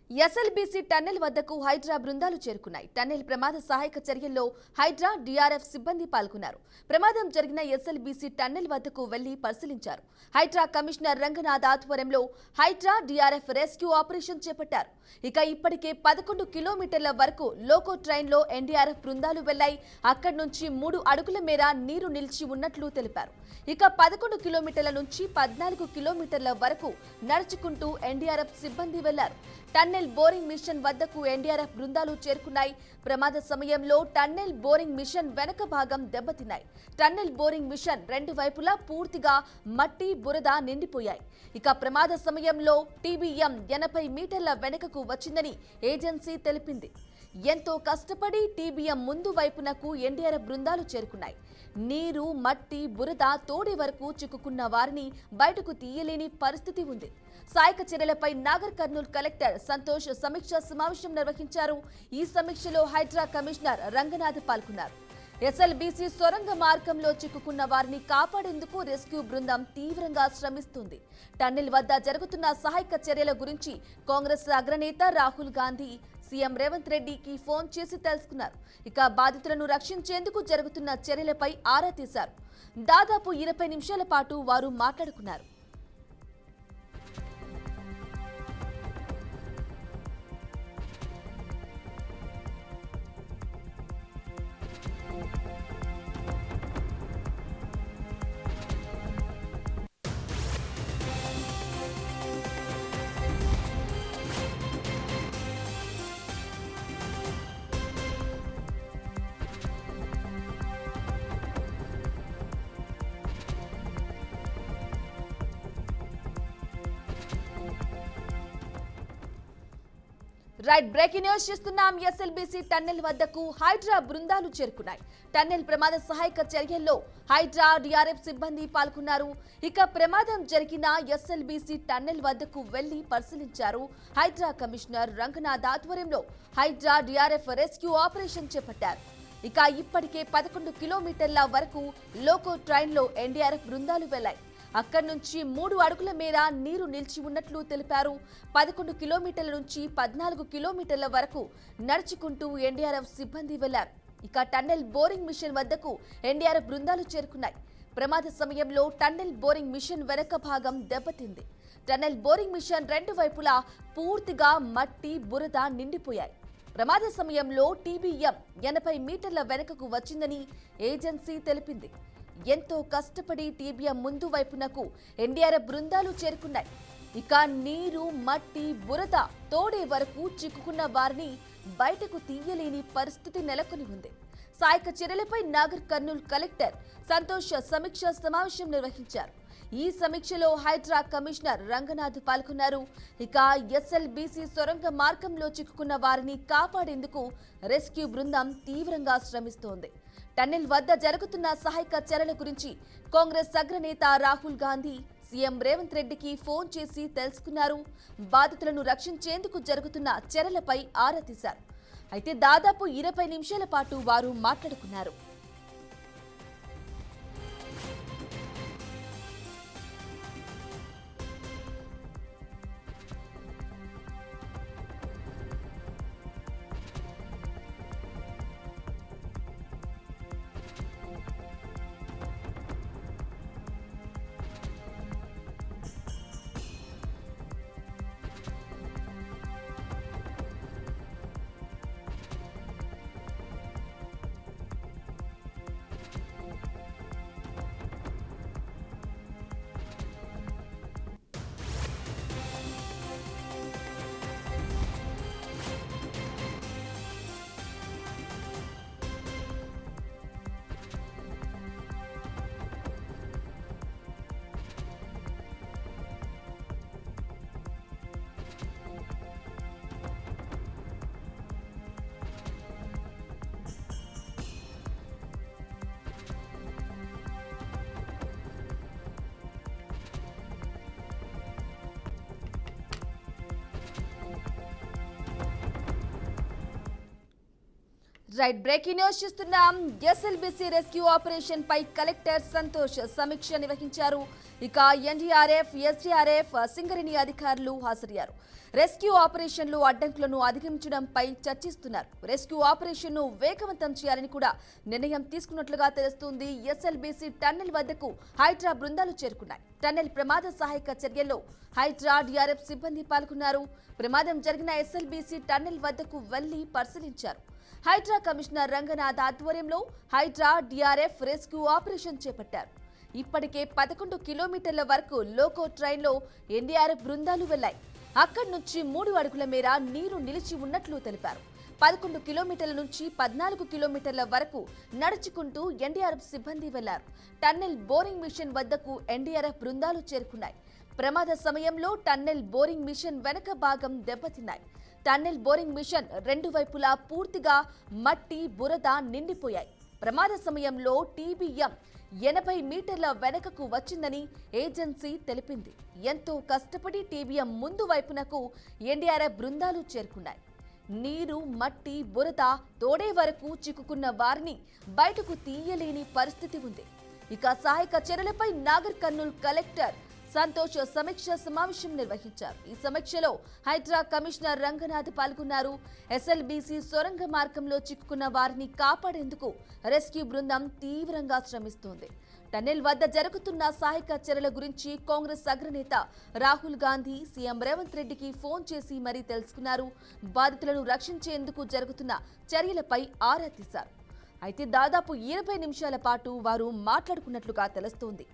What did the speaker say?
SLBC tunnel వద్దకు హైడ్రా బృందాలు చేరుకున్నాయి. టన్నెల్ ప్రమాద సహాయక చర్యల్లో హైడ్రా, డీఆర్ఎఫ్ సిబ్బంది పాల్గొన్నారు. ప్రమాదం జరిగిన ఎస్ఎల్బీసీ టన్నెల్ వద్దకు వెళ్లి పరిశీలించారు. హైడ్రా కమిషనర్ రంగనాథ్ ఆధ్వర్యంలో హైడ్రా, డీఆర్ఎఫ్ రెస్క్యూ ఆపరేషన్ చేపట్టారు. ఇప్పటికే 11 కిలోమీటర్ల వరకు లోకో ట్రైన్లో ఎన్డీఆర్ఎఫ్ బృందాలు వెళ్లాయి. అక్కడి నుంచి 3 అడుగుల మేర నీరు నిలిచి ఉన్నట్లు తెలిపారు. 11 కిలోమీటర్ల నుంచి 14 కిలోమీటర్ల వరకు నడుచుకుంటూ ఎన్డీఆర్ఎఫ్ సిబ్బంది వెళ్లారు. టన్నెల్ బోరింగ్ మిషన్ వద్దకు ఎన్డీఆర్ఎఫ్ బృందాలు చేరుకున్నాయి. ప్రమాద సమయంలో టన్నెల్ బోరింగ్ మిషన్ వెనక భాగం దెబ్బతిన్నాయి. టన్నెల్ బోరింగ్ మిషన్ రెండు వైపులా పూర్తిగా మట్టి, బురద నిండిపోయాయి. ప్రమాద సమయంలో టీబీఎం 80 మీటర్ల వెనుకకు వచ్చిందని ఏజెన్సీ తెలిపింది. ఎంతో కష్టపడి టీబీఎం ముందు వైపునకు ఎన్డీఆర్ఎఫ్ బృందాలు చేరుకున్నాయి. నీరు, మట్టి, బురద తోడే వరకు చిక్కుకున్న వారిని బయటకు తీయలేని పరిస్థితి ఉంది. సహాయక చర్యలపై నాగర్ కర్నూల్ కలెక్టర్ సంతోష్ సమీక్ష సమావేశం నిర్వహించారు. ఈ సమీక్షలో హైడ్రా కమిషనర్ రంగనాథ్ పాల్గొన్నారు. ఎస్ఎల్బీసీ సొరంగ మార్గంలో చిక్కుకున్న వారిని కాపాడేందుకు రెస్క్యూ బృందం తీవ్రంగా శ్రమిస్తుంది. టన్నెల్ వద్ద జరుగుతున్న సహాయక చర్యల గురించి కాంగ్రెస్ అగ్రనేత రాహుల్ గాంధీ సీఎం రేవంత్ రెడ్డికి ఫోన్ చేసి తెలుసుకున్నారు. బాధితులను రక్షించేందుకు జరుగుతున్న చర్యలపై ఆరా తీశారు. దాదాపు 20 నిమిషాల పాటు వారు మాట్లాడుకున్నారు. బ్రేకింగ్ న్యూస్ చూస్తున్నాం. ఎస్ఎల్బీసీ టన్నెల్ వద్దకు హైడ్రా బృందాలు చేరుకున్నాయి. టన్నెల్ ప్రమాద సహాయక చర్యల్లో హైడ్రా, డీఆర్ఎఫ్ సిబ్బంది పాల్గొన్నారు. ప్రమాదం జరిగిన ఎస్ఎల్బీసీ టన్నెల్ వద్దకు వెళ్లి పరిశీలించారు. హైడ్రా కమిషనర్ రంగనాథ్ ఆధ్వర్యంలో హైడ్రా, డీఆర్ఎఫ్ రెస్క్యూ ఆపరేషన్ చేపట్టారు. ఇప్పటికే 11 కిలోమీటర్ల వరకు లోకో ట్రైన్లో ఎన్డీఆర్ఎఫ్ బృందాలు వెళ్లాయి. అక్కడి నుంచి 3 అడుగుల మేర నీరు నిలిచి ఉన్నట్లు తెలిపారు. 11 కిలోమీటర్ల నుంచి 14 కిలోమీటర్ల వరకు నడుచుకుంటూ ఎన్డీఆర్ఎఫ్ సిబ్బంది వెళ్లారు. టన్నెల్ బోరింగ్ మిషన్ వద్దకు ఎన్డీఆర్ఎఫ్ బృందాలు చేరుకున్నాయి. ప్రమాద సమయంలో టన్నెల్ బోరింగ్ మిషన్ వెనక భాగం దెబ్బతింది. టన్నెల్ బోరింగ్ మిషన్ రెండు వైపులా పూర్తిగా మట్టి, బురద నిండిపోయాయి. ప్రమాద సమయంలో టీబీఎం 80 మీటర్ల వెనుకకు వచ్చిందని ఏజెన్సీ తెలిపింది. ఎంతో కష్టపడి టీబీఎం ముందు వైపునకు ఎన్డీఆర్ఎఫ్ బృందాలు చేరుకున్నాయి. నీరు, మట్టి, బురద తోడే వరకు చిక్కుకున్న వారిని బయటకు తీయలేని పరిస్థితి నెలకొని ఉంది. సహాయక చర్యలపై నాగర్ కర్నూల్ కలెక్టర్ సంతోష్ సమీక్ష సమావేశం నిర్వహించారు. ఈ సమీక్షలో హైడ్రా కమిషనర్ రంగనాథ్ పాల్గొన్నారు. ఎస్ఎల్బీసీ సొరంగ మార్గంలో చిక్కుకున్న వారిని కాపాడేందుకు రెస్క్యూ బృందం తీవ్రంగా శ్రమిస్తోంది. టన్నెల్ వద్ద జరుగుతున్న సహాయక చర్యల గురించి కాంగ్రెస్ అగ్రనేత రాహుల్ గాంధీ సీఎం రేవంత్ రెడ్డికి ఫోన్ చేసి తెలుసుకున్నారు. బాధితులను రక్షించేందుకు జరుగుతున్న చర్యలపై ఆరా తీశారు. దాదాపు 20 నిమిషాల పాటు వారు మాట్లాడుకున్నారు. రైట్ బ్రేకింగ్ న్యూస్ చూస్తున్నాం. ఎస్ఎల్బిసి రెస్క్యూ ఆపరేషన్ పై కలెక్టర్ సంతోష్ సమీక్ష నిర్వహించారు. ఇక ఎన్డీఆర్ఎఫ్, ఎస్డీఆర్ఎఫ్, సింగరేణి అధికారులు హాజరయ్యారు. రెస్క్యూ ఆపరేషన్లు అడ్డంకులను అధిగమించడంపై చర్చిస్తున్నారు. రెస్క్యూ ఆపరేషన్ను వేగవంతం చేయాలని కూడా నిర్ణయం తీసుకున్నట్లుగా తెలుస్తుంది. ఎస్ఎల్బిసి టన్నెల్ వద్దకు హైడ్రా బృందాలు చేరుకున్నాయి. టన్నెల్ ప్రమాద సహాయక చర్యల్లో హైడ్రా, డిఆర్ఎఫ్ సిబ్బంది పాల్గొన్నారు. ప్రమాదం జరిగిన ఎస్ఎల్బిసి టన్నెల్ వద్దకు వెళ్లి పరిశీలించారు. హైడ్రా కమిషనర్ రంగనాథ్ ఆధ్వర్యంలో హైడ్రా, డిఆర్ఎఫ్ రెస్క్యూ ఆపరేషన్ చేపట్టారు. ఇప్పటికే 11 కిలోమీటర్ల వరకు లోకో ట్రైన్లో ఎన్డీఆర్ఎఫ్ బృందాలు వెళ్లాయి. అక్కడి నుంచి 3 అడుగుల మేర నీరు నిలిచి ఉన్నట్లు తెలిపారు. 11 కిలోమీటర్ల నుంచి 14 కిలోమీటర్ల వరకు నడుచుకుంటూ ఎన్డీఆర్ఎఫ్ సిబ్బంది వెళ్లారు. టన్నెల్ బోరింగ్ మిషన్ వద్దకు ఎన్డీఆర్ఎఫ్ బృందాలు చేరుకున్నాయి. ప్రమాద సమయంలో టన్నెల్ బోరింగ్ మిషన్ వెనక భాగం దెబ్బతిన్నాయి. టన్నెల్ బోరింగ్ మిషన్ 2 వైపులా పూర్తిగా మట్టి, బురద నిండిపోయాయి. ప్రమాద సమయంలో టీబీఎం 80 మీటర్ల వెనకకు వచ్చిందని ఏజెన్సీ తెలిపింది. ఎంతో కష్టపడి టీబీఎం ముందు వైపునకు ఎన్డీఆర్ఎఫ్ బృందాలు చేరుకున్నాయి. నీరు, మట్టి, బురద తోడే వరకు చిక్కుకున్న వారిని బయటకు తీయలేని పరిస్థితి ఉంది. ఇక సహాయక చర్యలపై నాగర్ కర్నూల్ కలెక్టర్ సంతోష్ సమీక్ష సమావేశం నిర్వహించారు. ఈ సమీక్షలో హైడ్రా కమిషనర్ రంగనాథ్ పాల్గొన్నారు. ఎస్ఎల్బిసి సొరంగ మార్గంలో చిక్కుకున్న వారిని కాపాడేందుకు రెస్క్యూ బృందం తీవ్రంగా శ్రమిస్తోంది. టన్నెల్ వద్ద జరుగుతున్న సహాయక చర్యల గురించి కాంగ్రెస్ అగ్రనేత రాహుల్ గాంధీ సీఎం రేవంత్ రెడ్డికి ఫోన్ చేసి మరీ తెలుసుకున్నారు. బాధితులను రక్షించేందుకు జరుగుతున్న చర్యలపై ఆరా తీశారు. అయితే దాదాపు 20 నిమిషాల పాటు వారు మాట్లాడుకున్నట్లుగా తెలుస్తోంది.